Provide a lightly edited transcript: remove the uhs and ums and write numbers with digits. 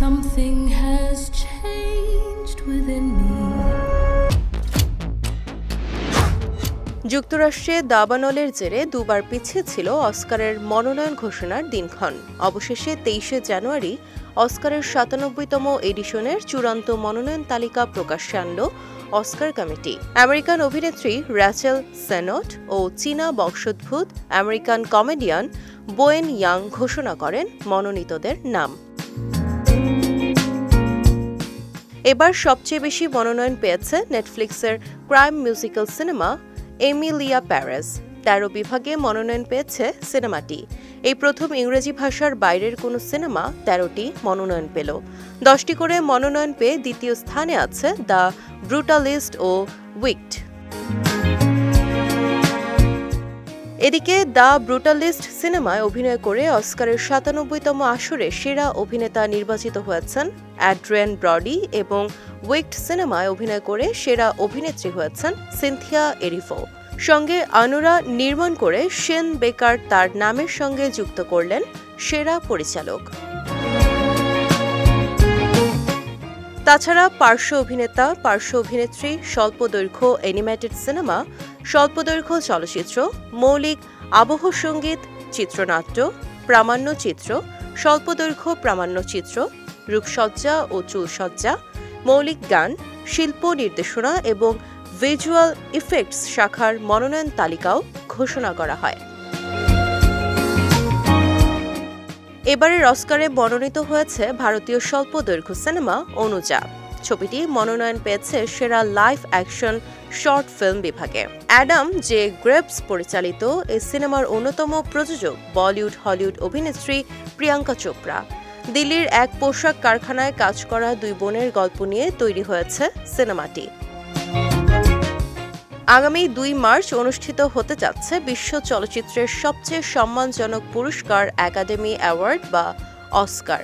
Something has changed within me. যুক্তরাষ্ট্রে দাবানলের জেরে দুবার পিছিয়ে ছিল অস্কারের মনোনয়ন ঘোষণার দিনক্ষণ। অবশেষে ২৩শে জানুয়ারি অস্কারের ৯৭তম এডিশনের চূড়ান্ত মনোনয়ন তালিকা প্রকাশ্যে আনল অস্কার কমিটি। আমেরিকান অভিনেত্রী র্যাচেল সেনট ও চীনা বংশোদ্ভূত আমেরিকান কমেডিয়ান বোয়েন ইয়াং ঘোষণা করেন মনোনীতদের নাম। এবার সবচেয়ে বেশি মনোনয়ন পেয়েছে নেটফ্লিক্সের ক্রাইম মিউজিক্যাল সিনেমা এমিলিয়া প্যারেস। ১৩ বিভাগে মনোনয়ন পেয়েছে সিনেমাটি। এই প্রথম ইংরেজি ভাষার বাইরের কোনো সিনেমা ১৩টি মনোনয়ন পেল। ১০টি করে মনোনয়ন পেয়ে দ্বিতীয় স্থানে আছে দ্য ব্রুটালিস্ট ও উইকড। এদিকে দ্য ব্রুটালিস্ট সিনেমায় অভিনয় করে অস্কারের ৯৭তম আসরে সেরা অভিনেতা নির্বাচিত হয়েছেন অ্যাড্রিয়ান ব্রডি এবং উইকড সিনেমায় অভিনয় করে সেরা অভিনেত্রী হয়েছেন সিনথিয়া এরিফো। সঙ্গে আনুরা নির্মাণ করে শেন বেকার তার নামের সঙ্গে যুক্ত করলেন সেরা পরিচালক। তাছাড়া পার্শ্ব অভিনেতা, পার্শ্ব অভিনেত্রী, স্বল্পদৈর্ঘ্য অ্যানিমেটেড সিনেমা, স্বল্পদৈর্ঘ্য চলচ্চিত্র, মৌলিক আবহ সঙ্গীত, চিত্রনাট্য, প্রামাণ্যচিত্র, স্বল্পদৈর্ঘ্য প্রামাণ্যচিত্র, রূপসজ্জা ও চুলসজ্জা, মৌলিক গান, শিল্প নির্দেশনা এবং ভিজুয়াল ইফেক্টস শাখার মনোনয়ন তালিকাও ঘোষণা করা হয়। এবারের অস্কারে মনোনীত হয়েছে ভারতীয় স্বল্পদৈর্ঘ্য সিনেমা অনুজা। ছবিটি মনোনয়ন পেয়েছে সেরা লাইভ অ্যাকশন শর্ট ফিল্ম বিভাগে। অ্যাডাম জে গ্রেভস পরিচালিত এই সিনেমার অন্যতম প্রযোজক বলিউড হলিউড অভিনেত্রী প্রিয়াঙ্কা চোপড়া। দিল্লির এক পোশাক কারখানায় কাজ করা দুই বোনের গল্প নিয়ে তৈরি হয়েছে সিনেমাটি। আগামী ২ মার্চ অনুষ্ঠিত হতে যাচ্ছে বিশ্ব চলচ্চিত্রের সবচেয়ে সম্মানজনক পুরস্কার একাডেমি অ্যাওয়ার্ড বা অস্কার।